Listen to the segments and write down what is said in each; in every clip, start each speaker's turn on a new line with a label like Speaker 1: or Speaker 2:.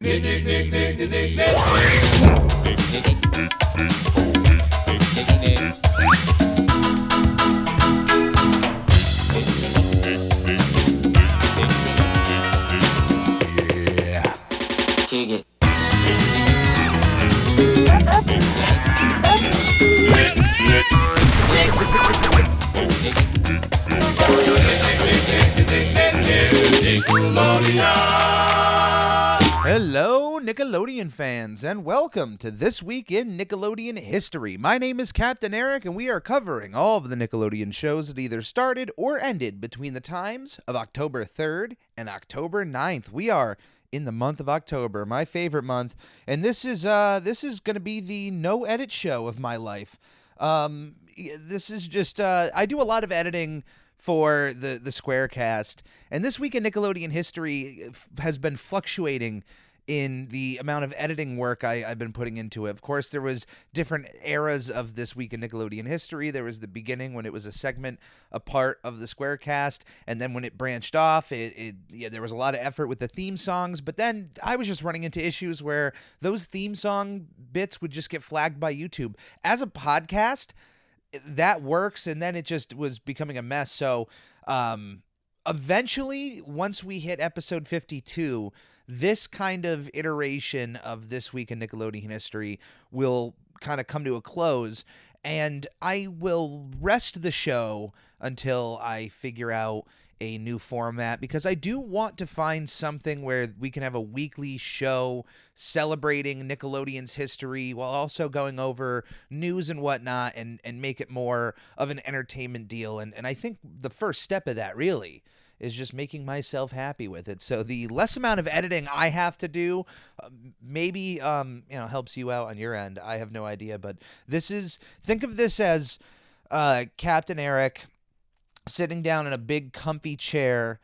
Speaker 1: Kick it.
Speaker 2: Hello, Nickelodeon fans, and welcome to This Week in Nickelodeon History. My name is Captain Eric, and we are covering all of the Nickelodeon shows that either started or ended between the times of October 3rd and October 9th. We are in the month of October, my favorite month, and this is going to be the no-edit show of my life. This is just I do a lot of editing for the Squarecast, and This Week in Nickelodeon History has been fluctuating in the amount of editing work I've been putting into it. Of course, there was different eras of This Week in Nickelodeon History. There was the beginning when it was a segment, a part of the Squarecast, and then when it branched off, there was a lot of effort with the theme songs, but then I was just running into issues where those theme song bits would just get flagged by YouTube. As a podcast, that works, and then it just was becoming a mess. So eventually, once we hit episode 52, this kind of iteration of This Week in Nickelodeon History will kind of come to a close, and I will rest the show until I figure out a new format, because I do want to find something where we can have a weekly show celebrating Nickelodeon's history while also going over news and whatnot, and make it more of an entertainment deal. And I think the first step of that really is just making myself happy with it. So the less amount of editing I have to do, maybe helps you out on your end. I have no idea, but think of this as Captain Eric sitting down in a big comfy chair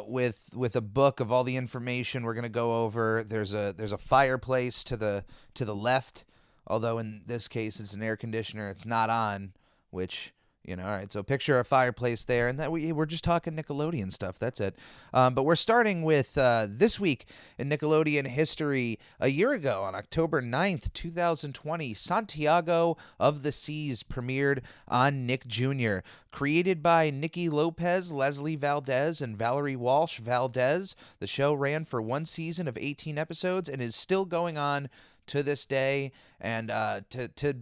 Speaker 2: with a book of all the information we're going to go over. There's a fireplace to the left, although in this case it's an air conditioner. It's not on, which, all right, so picture a fireplace there, and that we're just talking Nickelodeon stuff. That's it. But we're starting with This Week in Nickelodeon History. A year ago, on October 9th, 2020, Santiago of the Seas premiered on Nick Jr. Created by Nikki Lopez, Leslie Valdez, and Valerie Walsh Valdez, the show ran for one season of 18 episodes and is still going on to this day, and to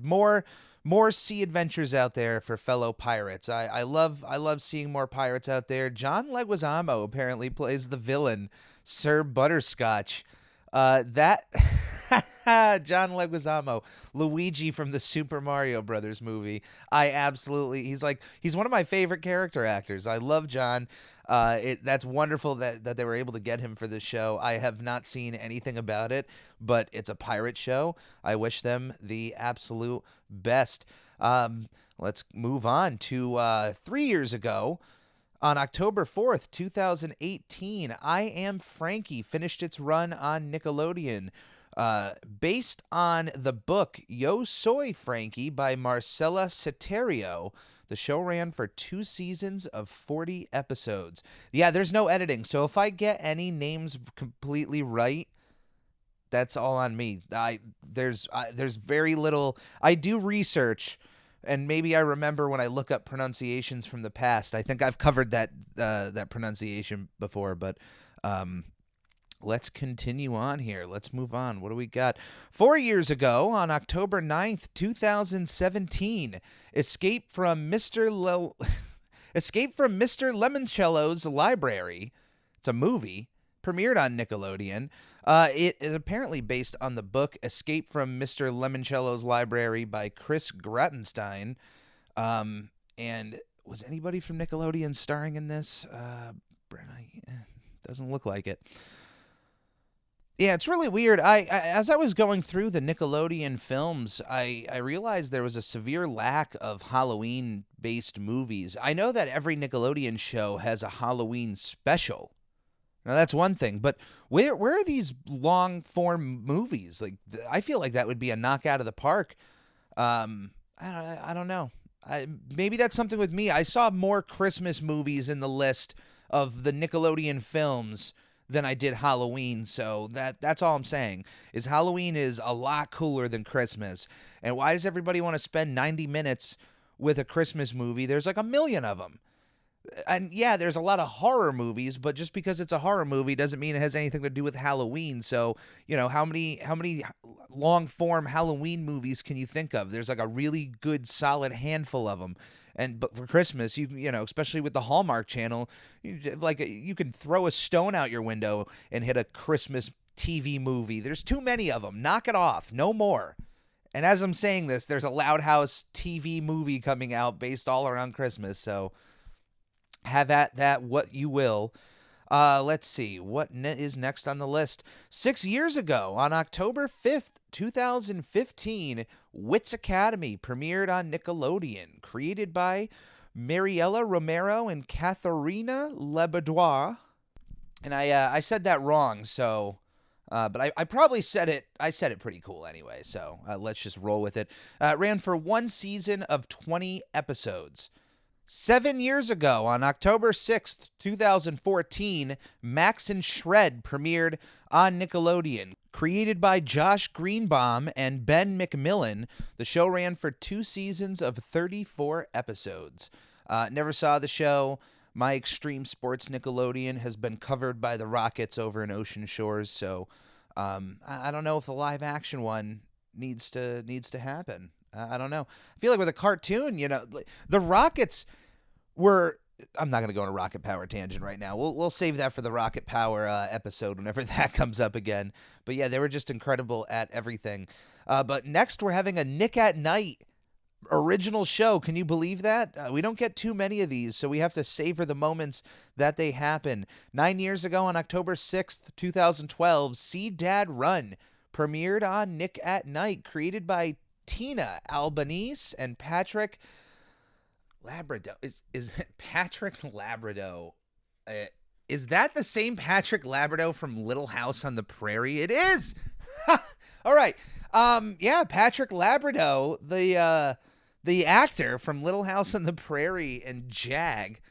Speaker 2: more sea adventures out there for fellow pirates. I love seeing more pirates out there. John Leguizamo apparently plays the villain, Sir Butterscotch. That John Leguizamo, Luigi from the Super Mario Brothers movie. He's one of my favorite character actors. I love John. That's wonderful that they were able to get him for this show. I have not seen anything about it, but it's a pirate show. I wish them the absolute best. Let's move on to 3 years ago. On October 4th, 2018, I Am Frankie finished its run on Nickelodeon. Based on the book Yo Soy Frankie by Marcela Ceterio, the show ran for 2 seasons of 40 episodes. Yeah, there's no editing, so if I get any names completely right, that's all on me. There's very little. I do research, and maybe I remember when I look up pronunciations from the past. I think I've covered that pronunciation before, but let's continue on here. Let's move on. What do we got? 4 years ago, on October 9th, 2017, Escape from Mr. Lemoncello's Library. It's a movie. Premiered on Nickelodeon. It is apparently based on the book Escape from Mr. Lemoncello's Library by Chris Grottenstein. And was anybody from Nickelodeon starring in this? Doesn't look like it. Yeah, it's really weird. As I was going through the Nickelodeon films, I realized there was a severe lack of Halloween-based movies. I know that every Nickelodeon show has a Halloween special. Now, that's one thing, but where are these long-form movies? Like, I feel like that would be a knockout of the park. I don't know. Maybe that's something with me. I saw more Christmas movies in the list of the Nickelodeon films than I did Halloween. So that's all I'm saying is Halloween is a lot cooler than Christmas. And why does everybody want to spend 90 minutes with a Christmas movie? There's like a million of them. And yeah, there's a lot of horror movies, but just because it's a horror movie doesn't mean it has anything to do with Halloween. So, how many long form Halloween movies can you think of? There's like a really good solid handful of them. And but for Christmas, especially with the Hallmark Channel, you can throw a stone out your window and hit a Christmas TV movie. There's too many of them. Knock it off. No more. And as I'm saying this, there's a Loud House TV movie coming out based all around Christmas. So have at that what you will. Let's see. What is next on the list? 6 years ago, on October 5th, 2015, Wits Academy premiered on Nickelodeon. Created by Mariela Romero and Katharina Lebrado. And I said that wrong, so... but I probably said it. I said it pretty cool anyway, so let's just roll with it. It ran for one season of 20 episodes. 7 years ago, on October 6th, 2014, Max and Shred premiered on Nickelodeon. Created by Josh Greenbaum and Ben McMillan, the show ran for 2 seasons of 34 episodes. Never saw the show. My Extreme Sports Nickelodeon has been covered by the Rockets over in Ocean Shores, so I don't know if the live action one needs to happen. I don't know. I feel like with a cartoon, the Rockets were. I'm not going to go on a Rocket Power tangent right now. We'll save that for the Rocket Power episode whenever that comes up again. But yeah, they were just incredible at everything. But next, we're having a Nick at Night original show. Can you believe that? We don't get too many of these, so we have to savor the moments that they happen. 9 years ago, on October 6th, 2012, See Dad Run premiered on Nick at Night, created by Tina Albanese and Patrick Labrado. Is Patrick Labrado? Is that the same Patrick Labrado from Little House on the Prairie? It is. All right. Yeah, Patrick Labrado, the actor from Little House on the Prairie and Jag,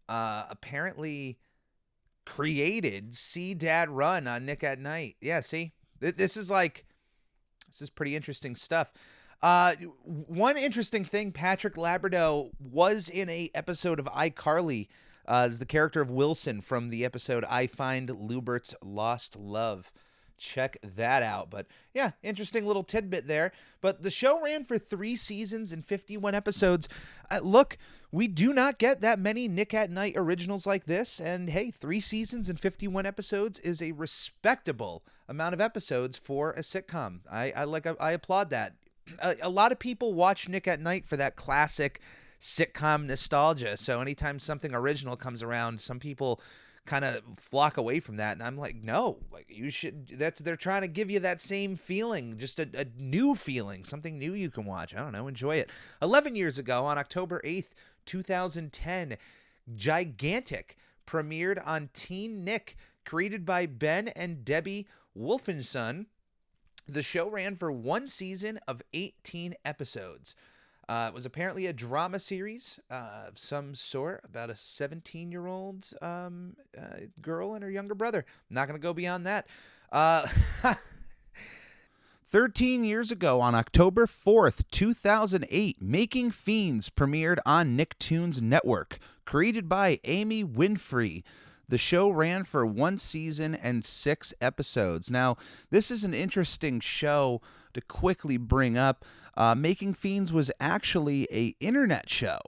Speaker 2: apparently created See Dad Run on Nick at Night. Yeah, see, this is pretty interesting stuff. One interesting thing, Patrick Labrado was in a episode of iCarly as the character of Wilson from the episode I Find Lubert's Lost Love. Check that out. But yeah, interesting little tidbit there. But the show ran for 3 seasons and 51 episodes. Look, we do not get that many Nick at Night originals like this. And hey, 3 seasons and 51 episodes is a respectable amount of episodes for a sitcom. I applaud that. A lot of people watch Nick at Night for that classic sitcom nostalgia. So anytime something original comes around, some people kind of flock away from that. And I'm like, no, you should. They're trying to give you that same feeling, just a new feeling, something new you can watch. I don't know, enjoy it. 11 years ago, on October 8th, 2010, Gigantic premiered on Teen Nick, created by Ben and Debbie Wolfenson. The show ran for 1 season of 18 episodes. It was apparently a drama series of some sort about a 17-year-old girl and her younger brother. I'm not going to go beyond that. 13 years ago, on October 4th, 2008, Making Fiends premiered on Nicktoons Network, created by Amy Winfrey. The show ran for 1 season and 6 episodes. Now, this is an interesting show to quickly bring up. Making Fiends was actually an internet show,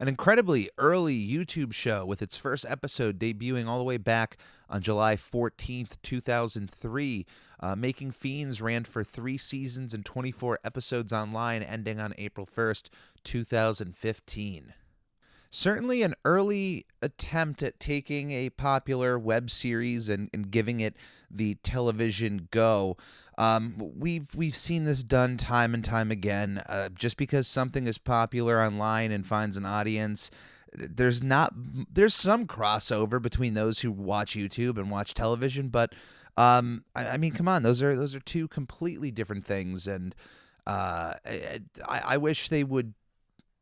Speaker 2: an incredibly early YouTube show with its first episode debuting all the way back on July 14th, 2003. Making Fiends ran for 3 seasons and 24 episodes online, ending on April 1st, 2015. Certainly an early attempt at taking a popular web series and giving it the television go. We've seen this done time and time again. Just because something is popular online and finds an audience, there's some crossover between those who watch YouTube and watch television, but I mean, come on, those are 2 completely different things, and I wish they would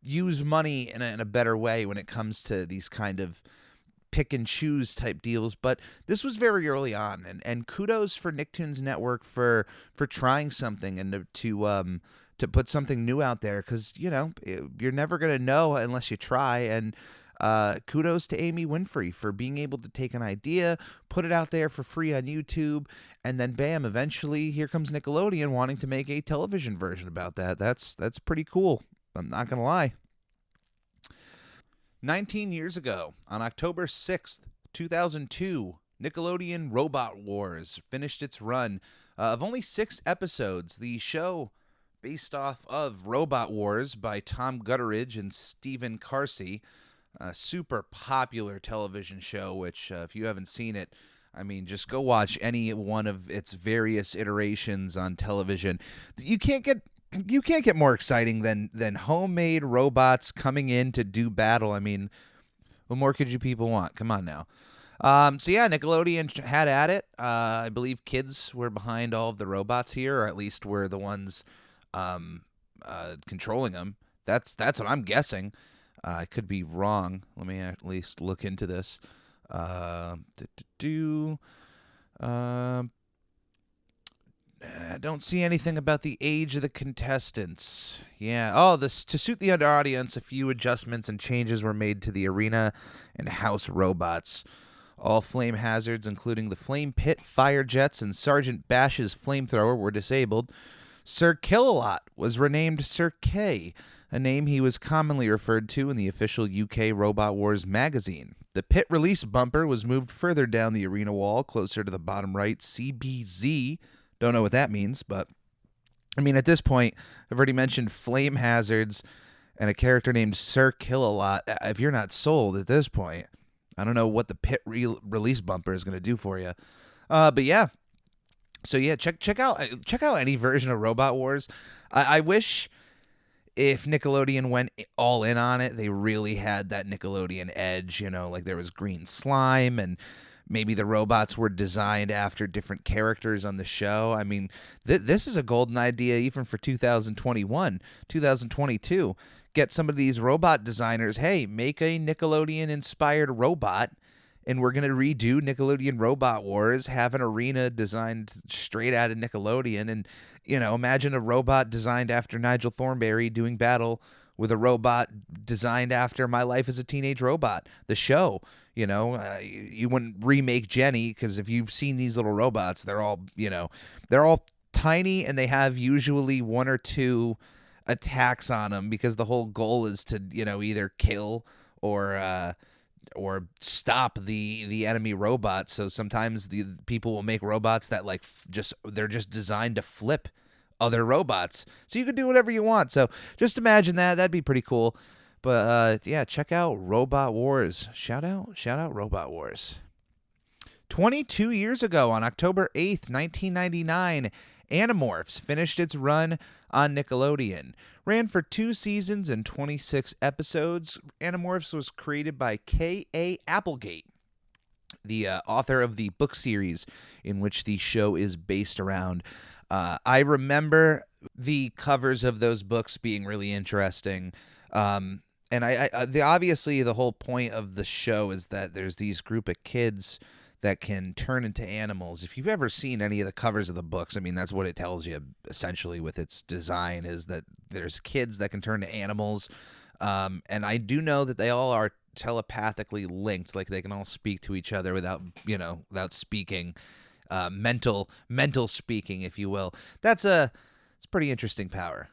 Speaker 2: use money in a better way when it comes to these kind of pick and choose type deals, but this was very early on, and kudos for Nicktoons Network for trying something and to put something new out there, because you're never gonna know unless you try. And kudos to Amy Winfrey for being able to take an idea, put it out there for free on YouTube, and then bam, eventually here comes Nickelodeon wanting to make a television version about that. That's pretty cool. I'm not gonna lie. 19 years ago, on October 6th, 2002, Nickelodeon Robot Wars finished its run of only 6 episodes. The show, based off of Robot Wars by Tom Gutteridge and Stephen Carsey, a super popular television show, which, if you haven't seen it, I mean, just go watch any one of its various iterations on television. You can't get more exciting than homemade robots coming in to do battle. I mean, what more could you people want? Come on now. So yeah, Nickelodeon had at it. I believe kids were behind all of the robots here, or at least were the ones controlling them. That's what I'm guessing. I could be wrong. Let me at least look into this. I don't see anything about the age of the contestants. Yeah. Oh, this to suit the audience, a few adjustments and changes were made to the arena and house robots. All flame hazards, including the flame pit, fire jets, and Sergeant Bash's flamethrower, were disabled. Sir Kill-A-Lot was renamed Sir K, a name he was commonly referred to in the official UK Robot Wars magazine. The pit release bumper was moved further down the arena wall, closer to the bottom right CBZ. Don't know what that means, but I mean, at this point, I've already mentioned flame hazards and a character named Sir Kill-A-Lot. If you're not sold at this point, I don't know what the pit release bumper is going to do for you. But yeah. So yeah, check out any version of Robot Wars. I wish if Nickelodeon went all in on it, they really had that Nickelodeon edge, like there was green slime, and maybe the robots were designed after different characters on the show. I mean, this is a golden idea even for 2021, 2022. Get some of these robot designers, hey, make a Nickelodeon-inspired robot, and we're going to redo Nickelodeon Robot Wars, have an arena designed straight out of Nickelodeon, and, imagine a robot designed after Nigel Thornberry doing battle with a robot designed after My Life as a Teenage Robot, the show. You wouldn't remake Jenny, because if you've seen these little robots, they're all tiny, and they have usually 1 or 2 attacks on them, because the whole goal is to, either kill or stop the enemy robots. So sometimes the people will make robots that they're just designed to flip other robots. So you can do whatever you want. So just imagine that. That'd be pretty cool. But yeah, check out Robot Wars. Shout out Robot Wars. 22 years ago, on October 8th, 1999, Animorphs finished its run on Nickelodeon. Ran for 2 seasons and 26 episodes. Animorphs was created by K.A. Applegate, the author of the book series in which the show is based around. I remember the covers of those books being really interesting. And obviously the whole point of the show is that there's these group of kids that can turn into animals. If you've ever seen any of the covers of the books, I mean, that's what it tells you essentially with its design, is that there's kids that can turn to animals. And I do know that they all are telepathically linked, like they can all speak to each other without speaking, mental speaking, if you will. It's pretty interesting power.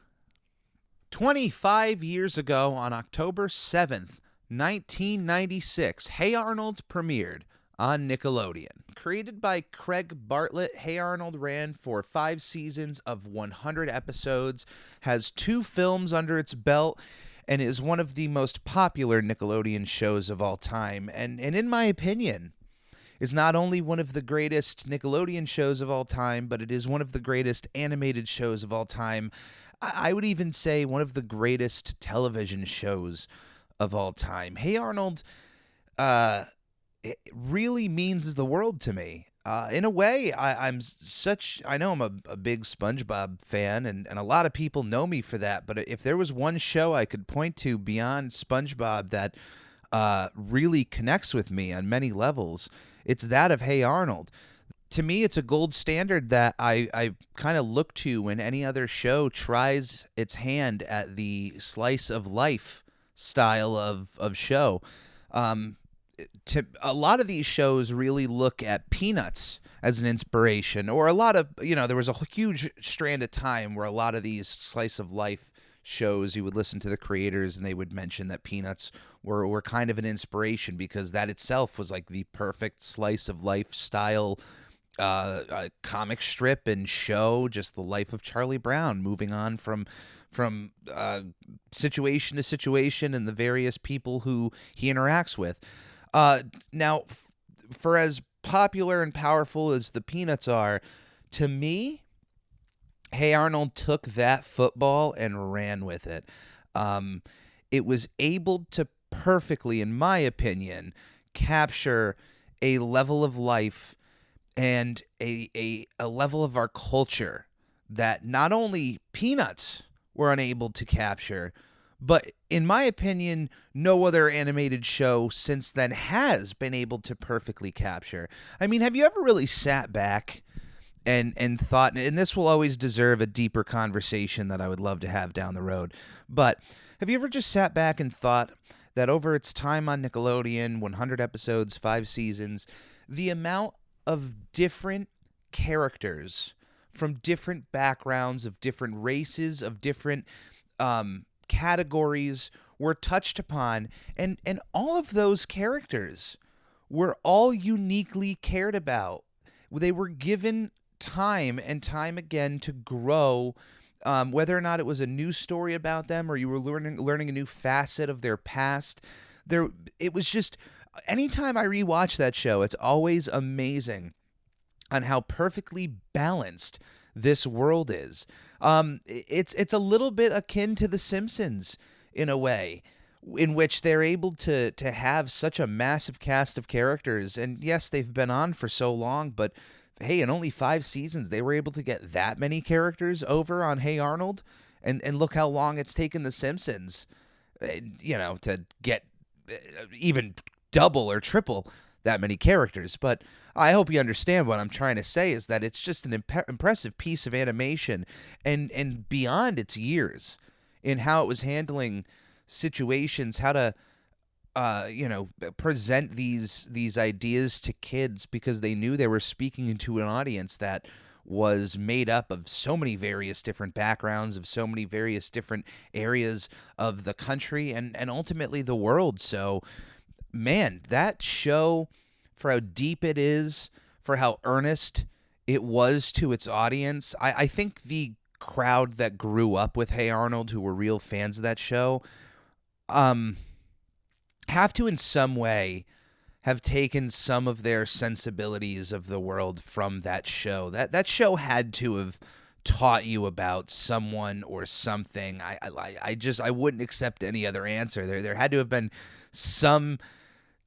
Speaker 2: 25 years ago, on October 7th, 1996, Hey Arnold premiered on Nickelodeon. Created by Craig Bartlett, Hey Arnold ran for 5 seasons of 100 episodes, has 2 films under its belt, and is one of the most popular Nickelodeon shows of all time. And in my opinion, is not only one of the greatest Nickelodeon shows of all time, but it is one of the greatest animated shows of all time. I would even say one of the greatest television shows of all time. Hey Arnold, it really means the world to me. In a way, I know I'm a big SpongeBob fan, and a lot of people know me for that, but if there was one show I could point to beyond SpongeBob that really connects with me on many levels. It's that of Hey Arnold. To me, it's a gold standard that I kind of look to when any other show tries its hand at the slice of life style of show. Um, a lot of these shows really look at Peanuts as an inspiration, or a lot of, there was a huge strand of time where a lot of these slice of life shows, you would listen to the creators and they would mention that Peanuts were kind of an inspiration because that itself was like the perfect slice of life style comic strip and show, just the life of Charlie Brown, moving on from situation to situation and the various people who he interacts with. Now, for as popular and powerful as the Peanuts are, to me, Hey Arnold took that football and ran with it. It was able to perfectly, in my opinion, capture a level of life and a level of our culture that not only Peanuts were unable to capture, but in my opinion, no other animated show since then has been able to perfectly capture. I mean, have you ever really sat back and thought, and this will always deserve a deeper conversation that I would love to have down the road, but have you ever just sat back and thought that over its time on Nickelodeon, 100 episodes, 5 seasons, the amount of different characters from different backgrounds, of different races, of different categories were touched upon, and all of those characters were all uniquely cared about. They were given time and time again to grow, whether or not it was a new story about them or you were learning a new facet of their past. It was just, anytime I rewatch that show, it's always amazing on how perfectly balanced this world is. It's a little bit akin to The Simpsons in a way, in which they're able to have such a massive cast of characters. And yes, they've been on for so long, but hey, in only 5 seasons, they were able to get that many characters over on Hey Arnold. And look how long it's taken The Simpsons, to get even double or triple that many characters. But I hope you understand what I'm trying to say is that it's just an impressive piece of animation and beyond its years in how it was handling situations, how to present these ideas to kids, because they knew they were speaking into an audience that was made up of so many various different backgrounds, of so many various different areas of the country and ultimately the world. So, man, that show, for how deep it is, for how earnest it was to its audience, I think the crowd that grew up with Hey Arnold, who were real fans of that show, have to in some way have taken some of their sensibilities of the world from that show. That show had to have taught you about someone or something. I wouldn't accept any other answer. There had to have been some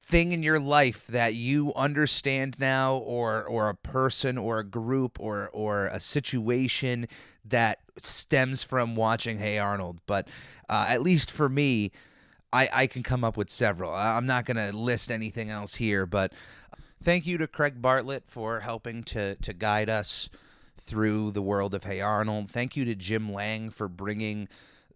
Speaker 2: thing in your life that you understand now, or a person or a group or a situation that stems from watching Hey Arnold. But at least for me, I can come up with several. I'm not going to list anything else here, but thank you to Craig Bartlett for helping to guide us through the world of Hey Arnold. Thank you to Jim Lang for bringing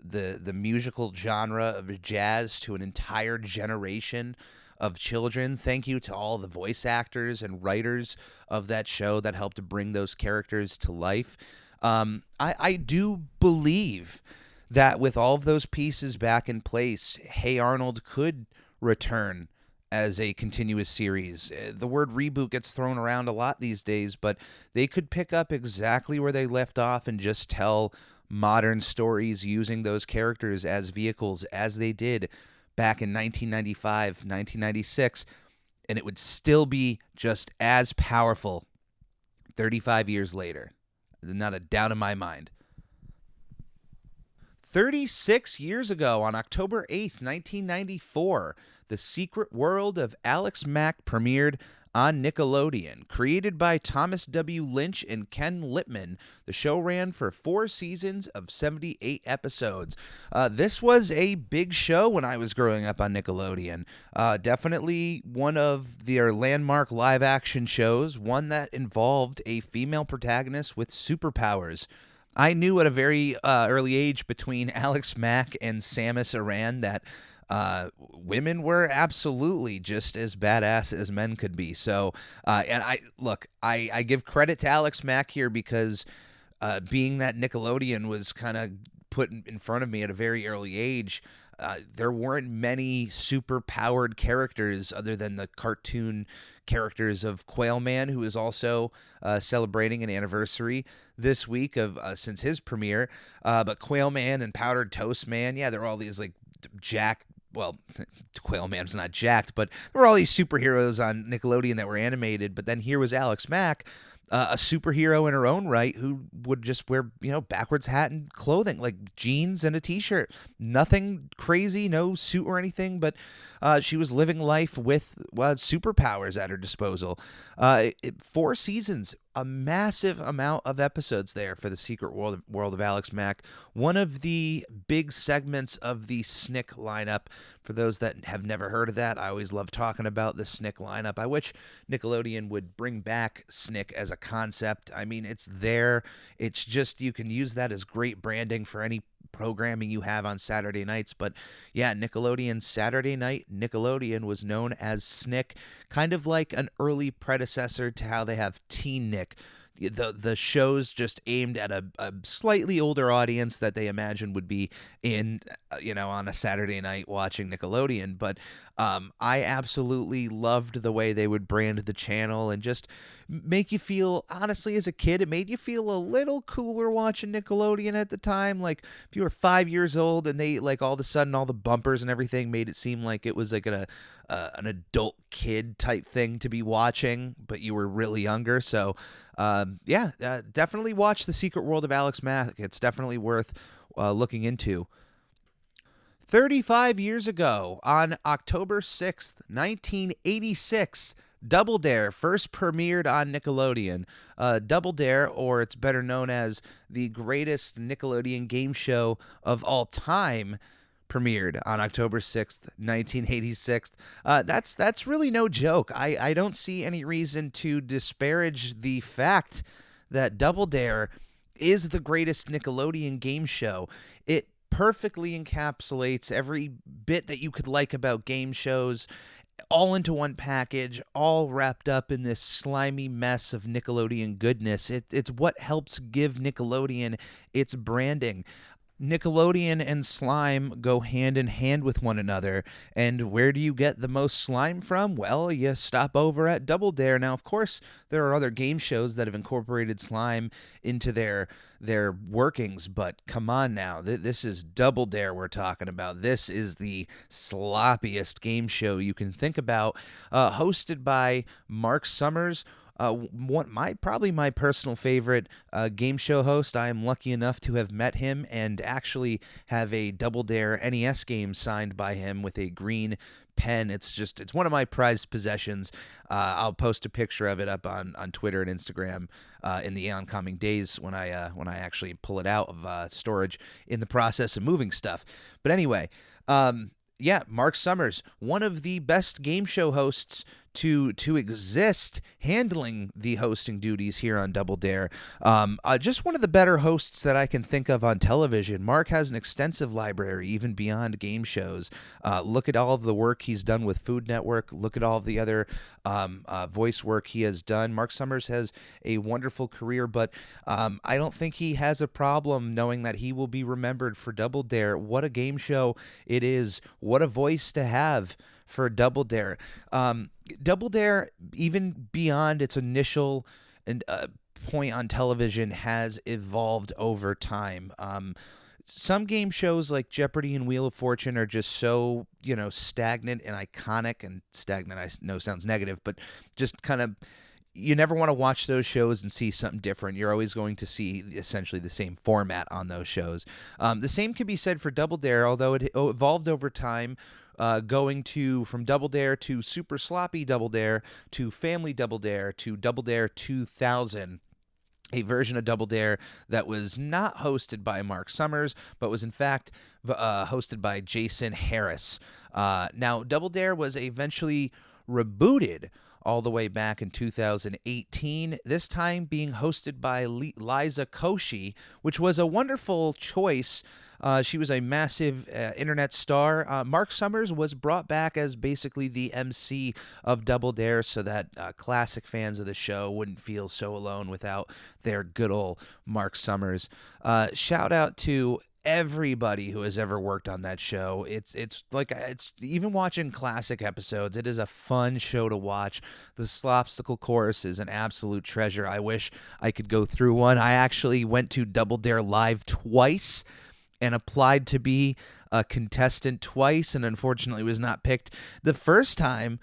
Speaker 2: the musical genre of jazz to an entire generation of children. Thank you to all the voice actors and writers of that show that helped to bring those characters to life. I do believe that with all of those pieces back in place, Hey Arnold could return as a continuous series. The word reboot gets thrown around a lot these days, but they could pick up exactly where they left off and just tell modern stories using those characters as vehicles, as they did back in 1995, 1996, and it would still be just as powerful 35 years later. Not a doubt in my mind. 36 years ago, on October 8th, 1994, The Secret World of Alex Mack premiered on Nickelodeon. Created by Thomas W. Lynch and Ken Lippman, the show ran for 4 seasons of 78 episodes. This was a big show when I was growing up on Nickelodeon. Definitely one of their landmark live-action shows, one that involved a female protagonist with superpowers. I knew at a very early age between Alex Mack and Samus Aran that women were absolutely just as badass as men could be. So, and I give credit to Alex Mack here because being that Nickelodeon was kind of put in front of me at a very early age, there weren't many super powered characters other than the cartoon characters of Quail Man, who is also celebrating an anniversary this week of since his premiere. But Quail Man and Powdered Toast Man, yeah, they're all these like well, Quail Man's not jacked, but there were all these superheroes on Nickelodeon that were animated. But then here was Alex Mack, a superhero in her own right, who would just wear, backwards hat and clothing, like jeans and a t-shirt. Nothing crazy, no suit or anything, but she was living life with superpowers at her disposal. 4 seasons, a massive amount of episodes there for the Secret World of Alex Mack. One of the big segments of the SNCC lineup. For those that have never heard of that, I always love talking about the SNCC lineup. I wish Nickelodeon would bring back SNCC as a concept. I mean, it's there. It's just you can use that as great branding for any programming you have on Saturday nights. But yeah, Nickelodeon's Saturday Night Nickelodeon was known as SNCC, kind of like an early predecessor to how they have Teen Nick. The shows just aimed at a slightly older audience that they imagine would be in, on a Saturday night watching Nickelodeon. But I absolutely loved the way they would brand the channel and just make you feel, honestly, as a kid, it made you feel a little cooler watching Nickelodeon at the time. Like if you were 5 years old and they like all of a sudden all the bumpers and everything made it seem like it was like an adult kid type thing to be watching, but you were really younger. So definitely watch The Secret World of Alex Mack. It's definitely worth looking into. 35 years ago, on October 6th, 1986, Double Dare first premiered on Nickelodeon. Double Dare, or it's better known as the greatest Nickelodeon game show of all time, premiered on October 6th, 1986. That's really no joke. I don't see any reason to disparage the fact that Double Dare is the greatest Nickelodeon game show. It perfectly encapsulates every bit that you could like about game shows, all into one package, all wrapped up in this slimy mess of Nickelodeon goodness. It's what helps give Nickelodeon its branding. Nickelodeon and slime go hand in hand with one another. And where do you get the most slime from? Well, you stop over at Double Dare. Now, of course, there are other game shows that have incorporated slime into their workings, but come on now. This is Double Dare we're talking about. This is the sloppiest game show you can think about, hosted by Mark Summers. Probably my personal favorite game show host. I am lucky enough to have met him and actually have a Double Dare NES game signed by him with a green pen. It's one of my prized possessions. I'll post a picture of it up on Twitter and Instagram in the oncoming days when I actually pull it out of storage in the process of moving stuff. But anyway, Mark Summers, one of the best game show hosts to exist, handling the hosting duties here on Double Dare. Just one of the better hosts that I can think of on television. Mark has an extensive library, even beyond game shows. Look at all of the work he's done with Food Network. Look at all of the other voice work he has done. Mark Summers has a wonderful career, but I don't think he has a problem knowing that he will be remembered for Double Dare. What a game show it is. What a voice to have for Double Dare. Double Dare, even beyond its initial point on television, has evolved over time. Some game shows like Jeopardy and Wheel of Fortune are just so, stagnant and iconic. And stagnant, I know sounds negative, but just kind of, you never want to watch those shows and see something different. You're always going to see essentially the same format on those shows. The same can be said for Double Dare, although it evolved over time. going from Double Dare to Super Sloppy Double Dare to Family Double Dare to Double Dare 2000. A version of Double Dare that was not hosted by Mark Summers, but was in fact hosted by Jason Harris. Now, Double Dare was eventually rebooted all the way back in 2018, this time being hosted by Liza Koshy, which was a wonderful choice. She was a massive internet star. Mark Summers was brought back as basically the MC of Double Dare so that classic fans of the show wouldn't feel so alone without their good old Mark Summers. Shout out to everybody who has ever worked on that show. It's even watching classic episodes, it is a fun show to watch. The Slopsticle Chorus is an absolute treasure. I wish I could go through one. I actually went to Double Dare Live twice and applied to be a contestant twice, and unfortunately was not picked. The first time,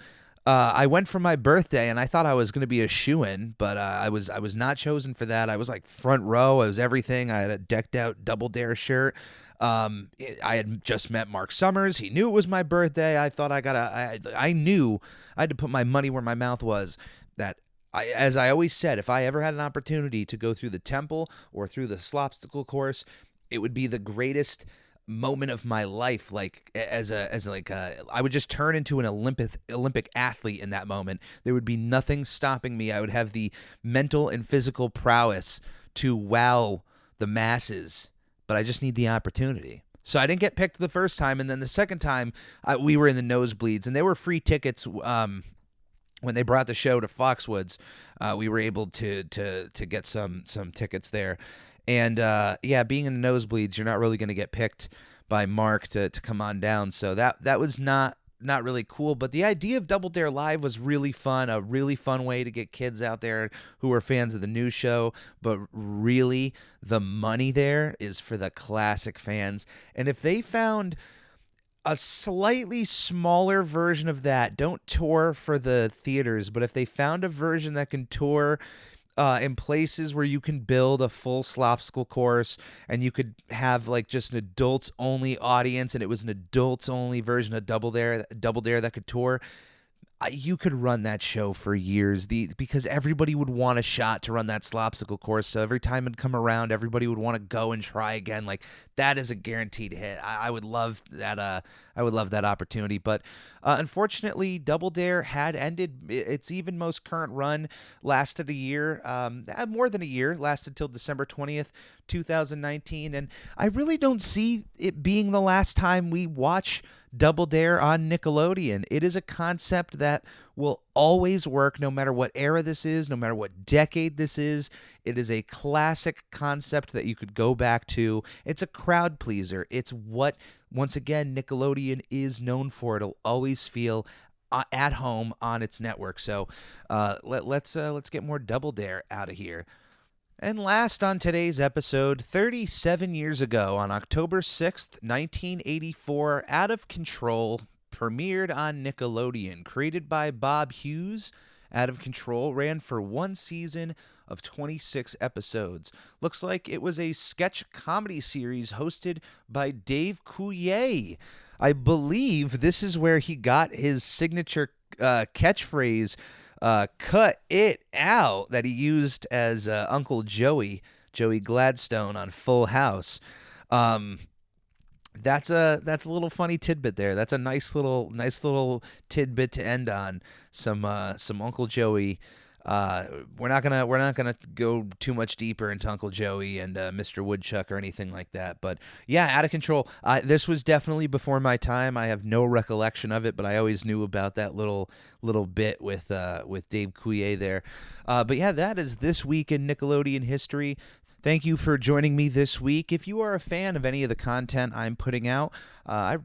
Speaker 2: I went for my birthday, and I thought I was going to be a shoo-in, but I was not chosen for that. I was like front row. I was everything. I had a decked-out Double Dare shirt. I had just met Mark Summers. He knew it was my birthday. I thought I knew I had to put my money where my mouth was. That as I always said, if I ever had an opportunity to go through the temple or through the Slopsticle course, it would be the greatest moment of my life. Like I would just turn into an Olympic athlete in that moment. There would be nothing stopping me. I would have the mental and physical prowess to wow the masses, but I just need the opportunity. So I didn't get picked the first time, and then the second time we were in the nosebleeds, and they were free tickets. When they brought the show to Foxwoods, we were able to get some tickets there. And being in the nosebleeds, you're not really going to get picked by Mark to come on down. So that was not really cool. But the idea of Double Dare Live was really fun, a really fun way to get kids out there who are fans of the new show. But really, the money there is for the classic fans. And if they found a slightly smaller version of that, don't tour for the theaters, but if they found a version that can tour in places where you can build a full Slopsticle course and you could have like just an adults only audience, and it was an adults only version of Double Dare that could tour, you could run that show for years because everybody would want a shot to run that Slopsticle course. So every time it'd come around, everybody would want to go and try again. Like, that is a guaranteed hit. I would love that. I would love that opportunity. But unfortunately, Double Dare had ended. Its even most current run lasted a year, more than a year, lasted till December 20th, 2019. And I really don't see it being the last time we watch Double Dare on Nickelodeon. It is a concept that will always work no matter what era this is, no matter what decade this is. It is a classic concept that you could go back to. It's a crowd pleaser. It's what, once again, Nickelodeon is known for. It'll always feel at home on its network. So let's get more Double Dare out of here. And last on today's episode, 37 years ago, on October 6th, 1984, Out of Control premiered on Nickelodeon. Created by Bob Hughes, Out of Control ran for one season of 26 episodes. Looks like it was a sketch comedy series hosted by Dave Coulier. I believe this is where he got his signature catchphrase, "Cut it out," that he used as Uncle Joey Gladstone on Full House. That's a little funny tidbit there. That's a nice little tidbit to end on. Some Uncle Joey. We're not gonna go too much deeper into Uncle Joey and Mr. Woodchuck or anything like that. But yeah, Out of Control. This was definitely before my time. I have no recollection of it, but I always knew about that little bit with Dave Coulier there. But yeah, that is this week in Nickelodeon history. Thank you for joining me this week. If you are a fan of any of the content I'm putting out,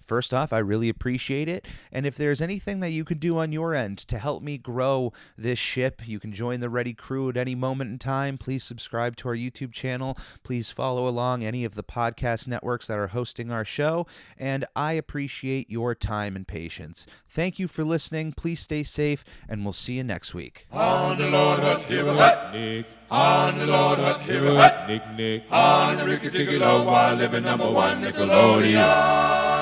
Speaker 2: first off, I really appreciate it. And if there's anything that you can do on your end to help me grow this ship, you can join the Ready Crew at any moment in time. Please subscribe to our YouTube channel. Please follow along any of the podcast networks that are hosting our show. And I appreciate your time and patience. Thank you for listening. Please stay safe, and we'll see you next week.
Speaker 1: On the Lord, what here what Nick. On the Lord, what here what Nick. On the Ricky Tickle, while living #1 Nickelodeon.